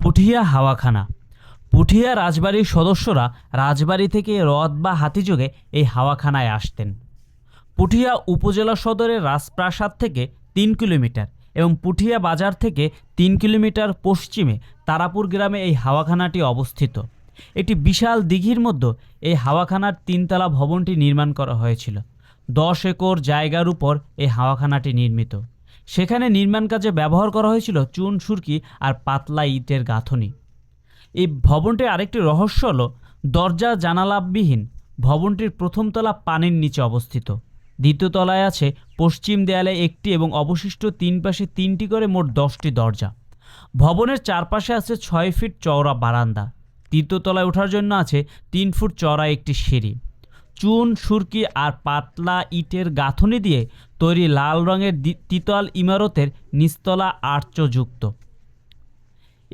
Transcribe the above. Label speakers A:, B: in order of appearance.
A: পুঠিয়া হাওয়াখানা। পুঠিয়া রাজবাড়ির সদস্যরা রাজবাড়ি থেকে রথ বা হাতিযোগে এই হাওয়াখানায় আসতেন। পুঠিয়া উপজেলা সদরের রাজপ্রাসাদ থেকে ৩ কিলোমিটার এবং পুঠিয়া বাজার থেকে ৩ কিলোমিটার পশ্চিমে তারাপুর গ্রামে এই হাওয়াখানাটি অবস্থিত। একটি বিশাল দিঘির মধ্যে এই হাওয়াখানার ৩তলা ভবনটি নির্মাণ করা হয়েছিল। ১০ একর জায়গার উপর এই হাওয়াখানাটি নির্মিত। সেখানে নির্মাণ কাজে ব্যবহার করা হয়েছিল চুন সুরকি আর পাতলা ইটের গাঁথনি। এই ভবনটির আরেকটি রহস্য হলো দরজা জানালাবিহীন ভবনটির প্রথম তলা পানির নিচে অবস্থিত। দ্বিতীয় তলায় আছে পশ্চিম দেয়ালে একটি এবং অবশিষ্ট ৩ পাশে ৩টি করে মোট 10টি দরজা। ভবনের চারপাশে আছে ৬ ফিট চওড়া বারান্দা। তৃতীয় তলায় ওঠার জন্য আছে ৩ ফুট চওড়া একটি সিঁড়ি। চুন সুরকি আর পাতলা ইটের গাঁথনি দিয়ে তৈরি লাল রঙের দ্বিতল ইমারতের নিচতলা আর্চযুক্ত।